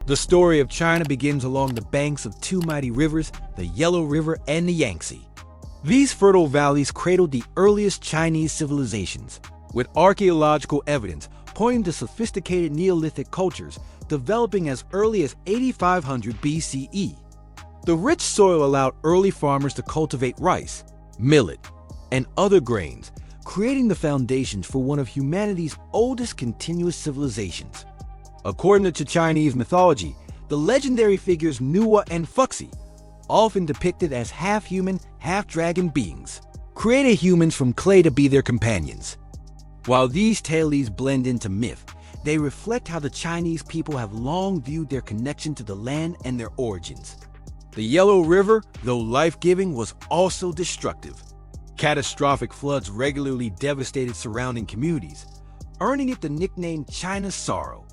The story of China begins along the banks of two mighty rivers, the Yellow River and the Yangtze. These fertile valleys cradled the earliest Chinese civilizations, with archaeological evidence pointing to sophisticated Neolithic cultures developing as early as 8500 BCE. The rich soil allowed early farmers to cultivate rice, millet, and other grains, creating the foundations for one of humanity's oldest continuous civilizations. According to Chinese mythology, the legendary figures Nuwa and Fuxi, often depicted as half-human, half-dragon beings, created humans from clay to be their companions. While these tales blend into myth, they reflect how the Chinese people have long viewed their connection to the land and their origins. The Yellow River, though life-giving, was also destructive. Catastrophic floods regularly devastated surrounding communities, earning it the nickname China's Sorrow.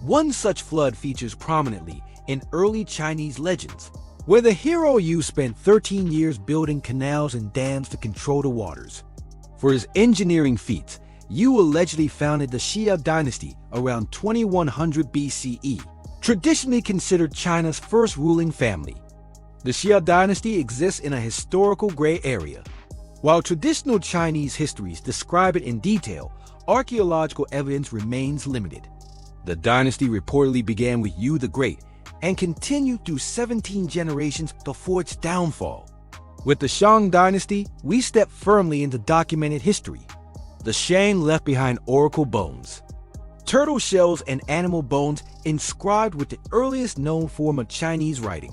One such flood features prominently in early Chinese legends, where the hero Yu spent 13 years building canals and dams to control the waters. For his engineering feats, Yu allegedly founded the Xia dynasty around 2100 BCE, traditionally considered China's first ruling family. The Xia dynasty exists in a historical gray area. While traditional Chinese histories describe it in detail, archaeological evidence remains limited. The dynasty reportedly began with Yu the Great and continued through 17 generations before its downfall. With the Shang dynasty, we step firmly into documented history. The Shang left behind oracle bones, turtle shells, and animal bones inscribed with the earliest known form of Chinese writing.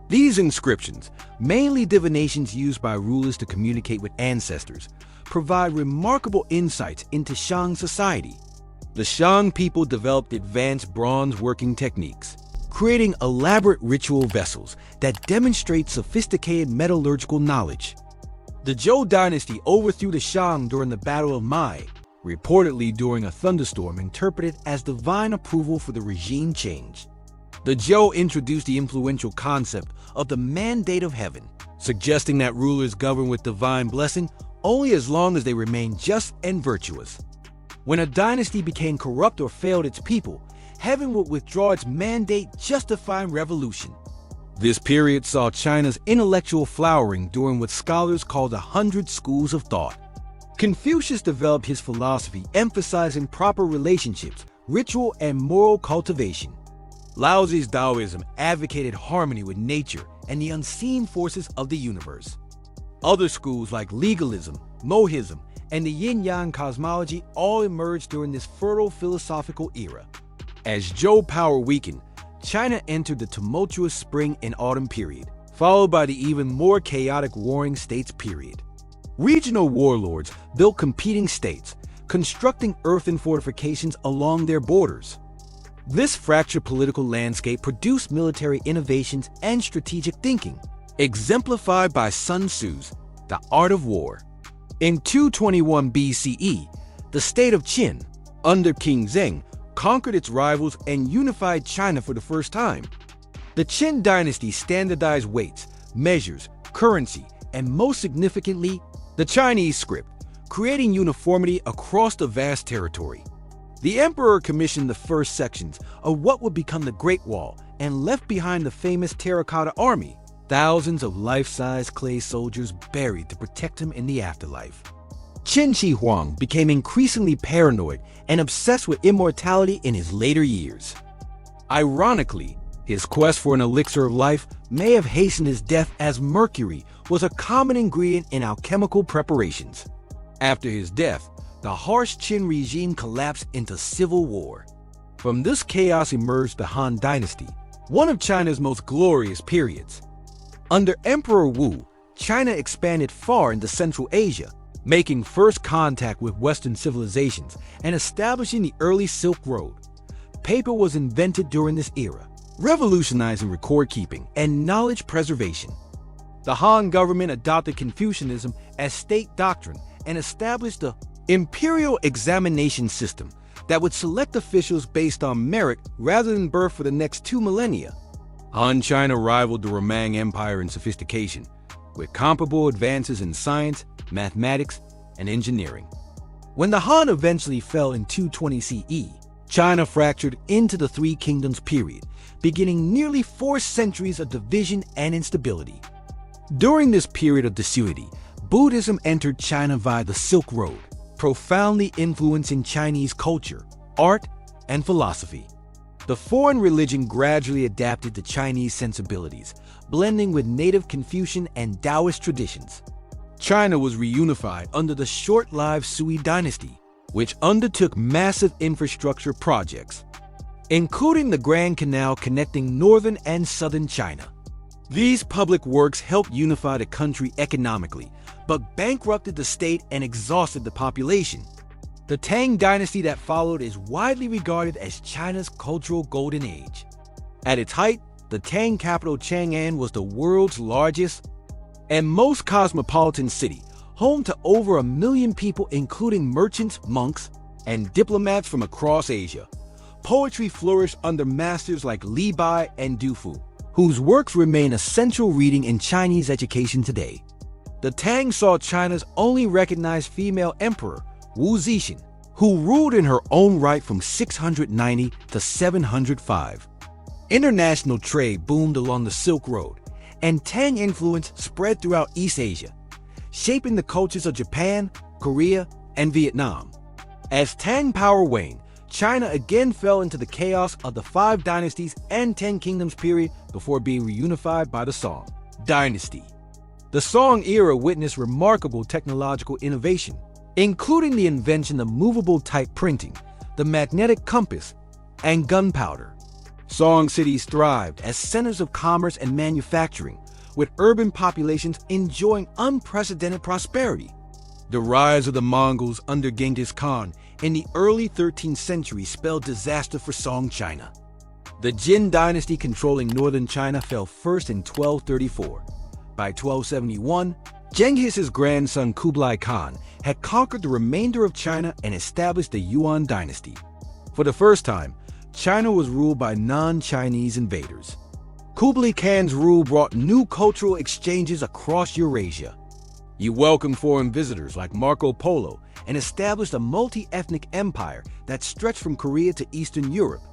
These inscriptions, mainly divinations used by rulers to communicate with ancestors, provide remarkable insights into Shang society. The Shang people developed advanced bronze working techniques, creating elaborate ritual vessels that demonstrate sophisticated metallurgical knowledge. The Zhou dynasty overthrew the Shang during the Battle of Mai, reportedly during a thunderstorm interpreted as divine approval for the regime change. The Zhou introduced the influential concept of the mandate of heaven, suggesting that rulers govern with divine blessing only as long as they remain just and virtuous. When a dynasty became corrupt or failed its people, heaven would withdraw its mandate, justifying revolution. This period saw China's intellectual flowering during what scholars call the 100 Schools of Thought. Confucius developed his philosophy emphasizing proper relationships, ritual, and moral cultivation. Laozi's Taoism advocated harmony with nature and the unseen forces of the universe. Other schools like legalism, Mohism, and the yin-yang cosmology all emerged during this fertile philosophical era. As Zhou power weakened, China entered the tumultuous spring and autumn period, followed by the even more chaotic warring states period. Regional warlords built competing states, constructing earthen fortifications along their borders. This fractured political landscape produced military innovations and strategic thinking, exemplified by Sun Tzu's The Art of War. In 221 BCE, the state of Qin, under King Zheng, conquered its rivals and unified China for the first time. The Qin dynasty standardized weights, measures, currency, and most significantly, the Chinese script, creating uniformity across the vast territory. The emperor commissioned the first sections of what would become the Great Wall and left behind the famous terracotta army, thousands of life-size clay soldiers buried to protect him in the afterlife. Qin Shi Huang became increasingly paranoid and obsessed with immortality in his later years. Ironically, his quest for an elixir of life may have hastened his death, as mercury was a common ingredient in alchemical preparations. After his death, the harsh Qin regime collapsed into civil war. From this chaos emerged the Han Dynasty, one of China's most glorious periods. Under Emperor Wu, China expanded far into Central Asia, making first contact with Western civilizations and establishing the early Silk Road. Paper was invented during this era, revolutionizing record-keeping and knowledge preservation. The Han government adopted Confucianism as state doctrine and established the imperial examination system that would select officials based on merit rather than birth for the next 2 millennia. Han China rivaled the Romang Empire in sophistication, with comparable advances in science, mathematics, and engineering. When the Han eventually fell in 220 CE, China fractured into the Three Kingdoms period, beginning nearly 4 centuries of division and instability. During this period of disunity, Buddhism entered China via the Silk Road, profoundly influencing Chinese culture, art, and philosophy. The foreign religion gradually adapted to Chinese sensibilities, blending with native Confucian and Taoist traditions. China was reunified under the short-lived Sui dynasty, which undertook massive infrastructure projects, including the Grand Canal connecting northern and southern China. These public works helped unify the country economically, but bankrupted the state and exhausted the population. The Tang dynasty that followed is widely regarded as China's cultural golden age. At its height, the Tang capital Chang'an was the world's largest and most cosmopolitan city, home to over 1 million people including merchants, monks, and diplomats from across Asia. Poetry flourished under masters like Li Bai and Du Fu, whose works remain essential reading in Chinese education today. The Tang saw China's only recognized female emperor, Wu Zixin, who ruled in her own right from 690 to 705. International trade boomed along the Silk Road, and Tang influence spread throughout East Asia, shaping the cultures of Japan, Korea, and Vietnam. As Tang power waned, China again fell into the chaos of the 5 dynasties and 10 kingdoms period before being reunified by the Song dynasty. The Song era witnessed remarkable technological innovation, including the invention of movable type printing, the magnetic compass, and gunpowder. Song cities thrived as centers of commerce and manufacturing, with urban populations enjoying unprecedented prosperity. The rise of the Mongols under Genghis Khan in the early 13th century spelled disaster for Song China. The Jin dynasty controlling northern China fell first in 1234. By 1271, Genghis's grandson Kublai Khan had conquered the remainder of China and established the Yuan dynasty. For the first time, China was ruled by non-Chinese invaders. Kublai Khan's rule brought new cultural exchanges across Eurasia. He welcomed foreign visitors like Marco Polo and established a multi-ethnic empire that stretched from Korea to Eastern Europe.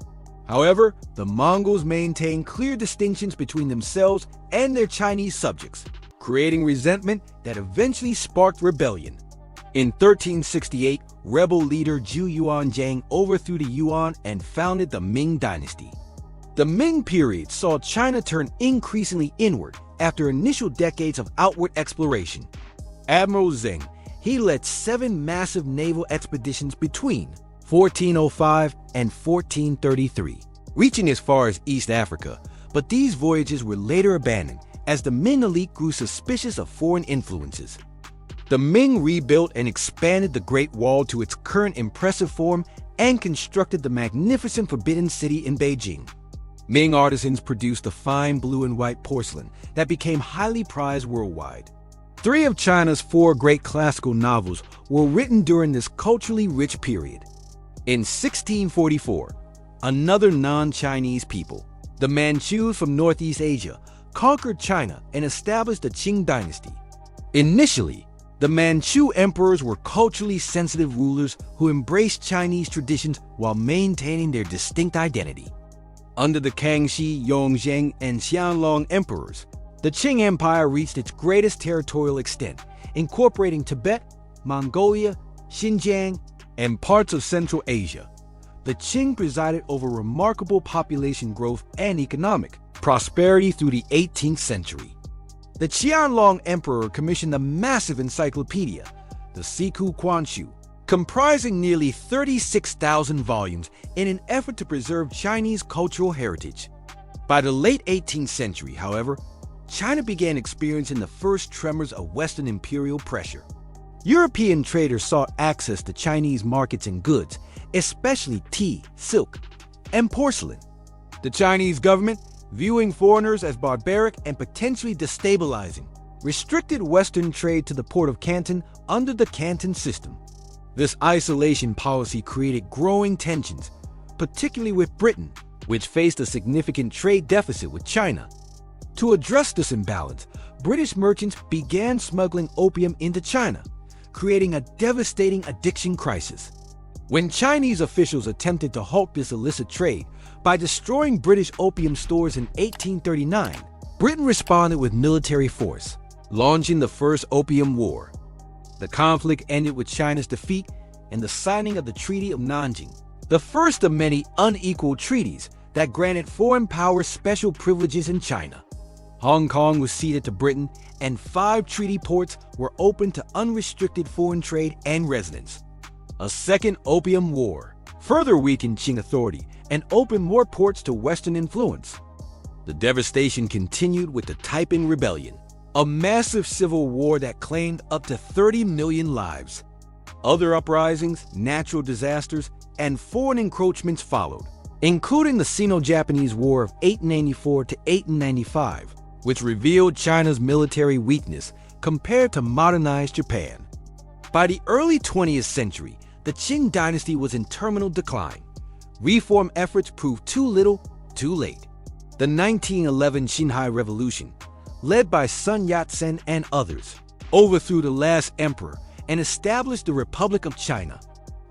However, the Mongols maintained clear distinctions between themselves and their Chinese subjects, creating resentment that eventually sparked rebellion. In 1368, rebel leader Zhou Yuanzhang overthrew the Yuan and founded the Ming dynasty. The Ming period saw China turn increasingly inward after initial decades of outward exploration. Admiral Zheng, he led 7 massive naval expeditions between 1405 and 1433, reaching as far as East Africa, but these voyages were later abandoned as the Ming elite grew suspicious of foreign influences. The Ming rebuilt and expanded the Great Wall to its current impressive form and constructed the magnificent Forbidden City in Beijing. Ming artisans produced the fine blue and white porcelain that became highly prized worldwide. 3 of China's 4 great classical novels were written during this culturally rich period. In 1644, another non-Chinese people, the Manchus from Northeast Asia, conquered China and established the Qing dynasty. Initially, the Manchu emperors were culturally sensitive rulers who embraced Chinese traditions while maintaining their distinct identity. Under the Kangxi, Yongzheng, and Qianlong emperors, the Qing Empire reached its greatest territorial extent, incorporating Tibet, Mongolia, Xinjiang, and parts of Central Asia. The Qing presided over remarkable population growth and economic prosperity through the 18th century. The Qianlong Emperor commissioned a massive encyclopedia, the Siku Quanshu, comprising nearly 36,000 volumes in an effort to preserve Chinese cultural heritage. By the late 18th century, however, China began experiencing the first tremors of Western imperial pressure. European traders sought access to Chinese markets and goods, especially tea, silk, and porcelain. The Chinese government, viewing foreigners as barbaric and potentially destabilizing, restricted Western trade to the port of Canton under the Canton system. This isolation policy created growing tensions, particularly with Britain, which faced a significant trade deficit with China. To address this imbalance, British merchants began smuggling opium into China, creating a devastating addiction crisis. When Chinese officials attempted to halt this illicit trade, By destroying British opium stores in 1839, Britain responded with military force, launching the First Opium War. The conflict ended with China's defeat and the signing of the Treaty of Nanjing, the first of many unequal treaties that granted foreign powers special privileges in China. Hong Kong was ceded to Britain, and 5 treaty ports were open to unrestricted foreign trade and residence. A second Opium War further weakened Qing authority and opened more ports to Western influence. The devastation continued with the Taiping Rebellion, a massive civil war that claimed up to 30 million lives. Other uprisings, natural disasters, and foreign encroachments followed, including the Sino-Japanese War of 1894 to 1895, which revealed China's military weakness compared to modernized Japan. By the early 20th century, the Qing dynasty was in terminal decline. Reform efforts proved too little, too late. The 1911 Xinhai Revolution, led by Sun Yat-sen and others, overthrew the last emperor and established the Republic of China.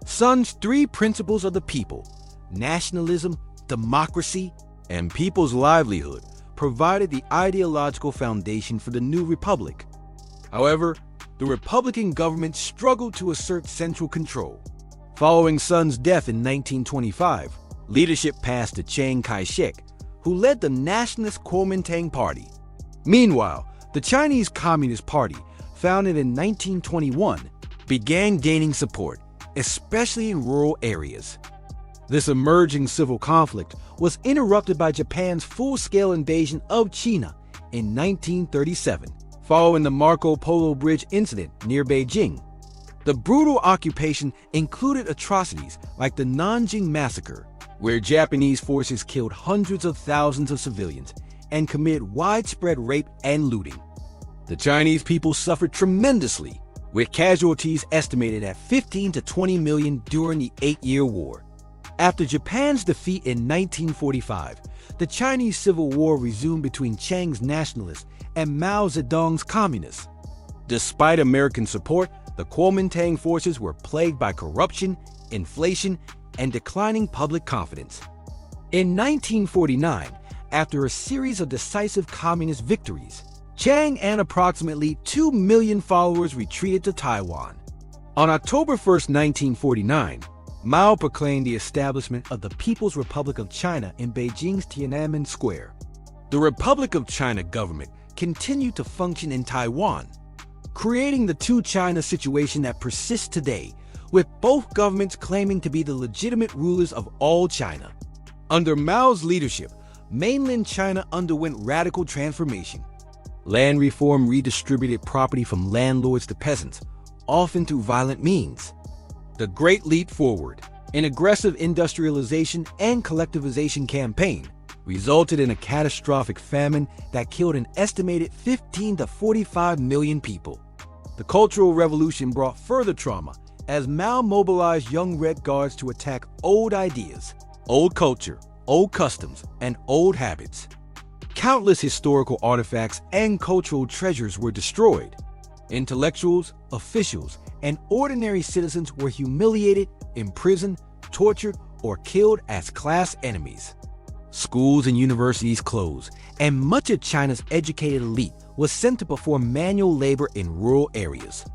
Sun's 3 principles of the people, nationalism, democracy, and people's livelihood, provided the ideological foundation for the new republic. However, the Republican government struggled to assert central control. Following Sun's death in 1925, leadership passed to Chiang Kai-shek, who led the nationalist Kuomintang Party. Meanwhile, the Chinese Communist Party, founded in 1921, began gaining support, especially in rural areas. This emerging civil conflict was interrupted by Japan's full-scale invasion of China in 1937, following the Marco Polo Bridge incident near Beijing. The brutal occupation included atrocities like the Nanjing Massacre, where Japanese forces killed hundreds of thousands of civilians and committed widespread rape and looting. The Chinese people suffered tremendously, with casualties estimated at 15 to 20 million during the 8-Year War. After Japan's defeat in 1945, the Chinese Civil War resumed between Chiang's nationalists and Mao Zedong's communists. Despite American support, the Kuomintang forces were plagued by corruption, inflation, and declining public confidence. In 1949, after a series of decisive communist victories, Chiang and approximately 2 million followers retreated to Taiwan. On October 1, 1949, Mao proclaimed the establishment of the People's Republic of China in Beijing's Tiananmen Square. The Republic of China government continued to function in Taiwan, creating the two-China situation that persists today, with both governments claiming to be the legitimate rulers of all China. Under Mao's leadership, mainland China underwent radical transformation. Land reform redistributed property from landlords to peasants, often through violent means. The Great Leap Forward, an aggressive industrialization and collectivization campaign, resulted in a catastrophic famine that killed an estimated 15 to 45 million people. The Cultural Revolution brought further trauma as Mao mobilized young Red Guards to attack old ideas, old culture, old customs, and old habits. Countless historical artifacts and cultural treasures were destroyed. Intellectuals, officials, and ordinary citizens were humiliated, imprisoned, tortured, or killed as class enemies. Schools and universities closed, and much of China's educated elite was sent to perform manual labor in rural areas.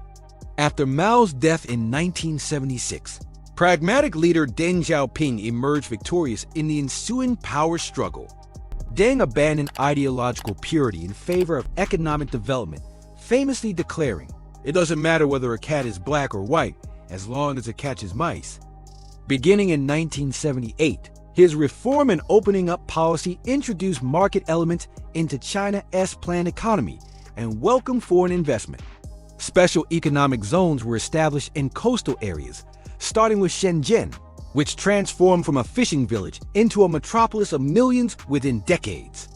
After Mao's death in 1976, pragmatic leader Deng Xiaoping emerged victorious in the ensuing power struggle. Deng abandoned ideological purity in favor of economic development, famously declaring, "It doesn't matter whether a cat is black or white, as long as it catches mice." Beginning in 1978, his reform and opening up policy introduced market elements into China's planned economy and welcomed foreign investment. Special economic zones were established in coastal areas, starting with Shenzhen, which transformed from a fishing village into a metropolis of millions within decades.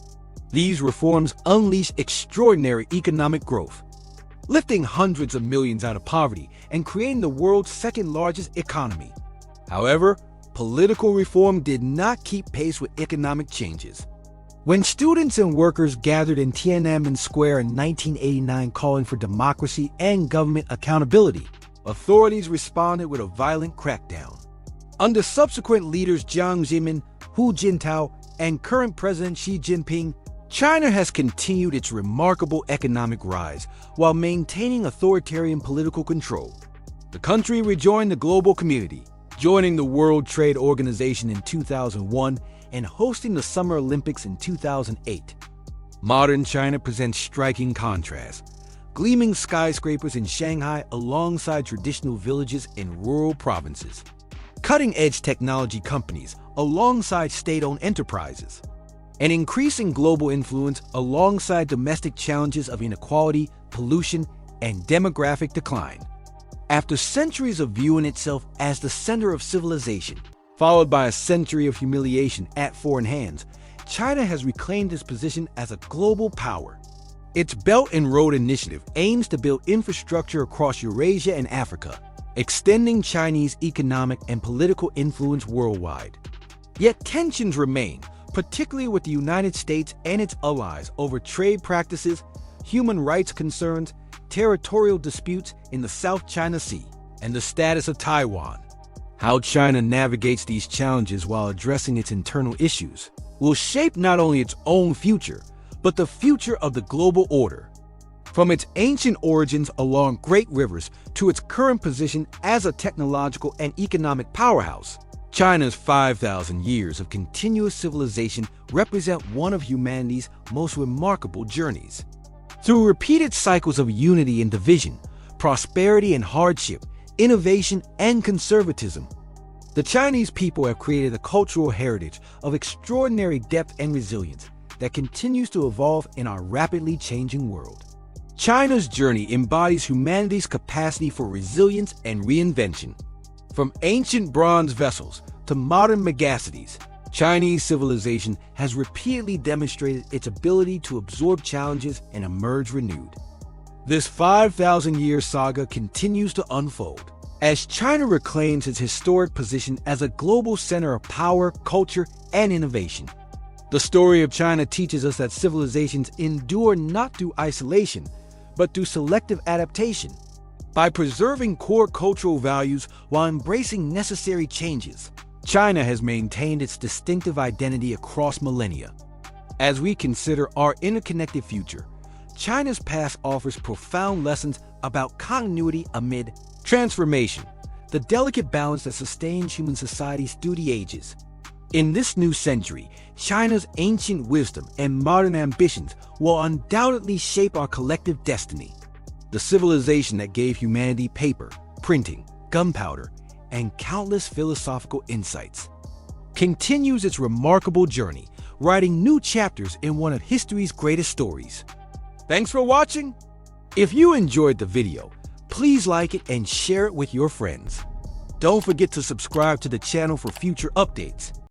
These reforms unleashed extraordinary economic growth, lifting hundreds of millions out of poverty and creating the world's second-largest economy. However, political reform did not keep pace with economic changes. When students and workers gathered in Tiananmen Square in 1989 calling for democracy and government accountability, authorities responded with a violent crackdown. Under subsequent leaders Jiang Zemin, Hu Jintao, and current President Xi Jinping, China has continued its remarkable economic rise while maintaining authoritarian political control. The country rejoined the global community, joining the World Trade Organization in 2001 and hosting the Summer Olympics in 2008. Modern China presents striking contrasts. Gleaming skyscrapers in Shanghai alongside traditional villages in rural provinces. Cutting-edge technology companies alongside state-owned enterprises. An increasing global influence alongside domestic challenges of inequality, pollution, and demographic decline. After centuries of viewing itself as the center of civilization, followed by a century of humiliation at foreign hands, China has reclaimed its position as a global power. Its Belt and Road Initiative aims to build infrastructure across Eurasia and Africa, extending Chinese economic and political influence worldwide. Yet tensions remain, particularly with the United States and its allies over trade practices, human rights concerns, territorial disputes in the South China Sea, and the status of Taiwan. How China navigates these challenges while addressing its internal issues will shape not only its own future, but the future of the global order. From its ancient origins along great rivers to its current position as a technological and economic powerhouse, China's 5,000 years of continuous civilization represent one of humanity's most remarkable journeys. Through repeated cycles of unity and division, prosperity and hardship, innovation and conservatism, the Chinese people have created a cultural heritage of extraordinary depth and resilience that continues to evolve in our rapidly changing world. China's journey embodies humanity's capacity for resilience and reinvention. From ancient bronze vessels to modern megacities, Chinese civilization has repeatedly demonstrated its ability to absorb challenges and emerge renewed. This 5,000-year saga continues to unfold as China reclaims its historic position as a global center of power, culture, and innovation. The story of China teaches us that civilizations endure not through isolation, but through selective adaptation. By preserving core cultural values while embracing necessary changes, China has maintained its distinctive identity across millennia. As we consider our interconnected future, China's past offers profound lessons about continuity amid transformation, the delicate balance that sustains human societies through the ages. In this new century, China's ancient wisdom and modern ambitions will undoubtedly shape our collective destiny. The civilization that gave humanity paper, printing, gunpowder, and countless philosophical insights continues its remarkable journey, writing new chapters in one of history's greatest stories. Thanks for watching. If you enjoyed the video, please like it and share it with your friends. Don't forget to subscribe to the channel for future updates.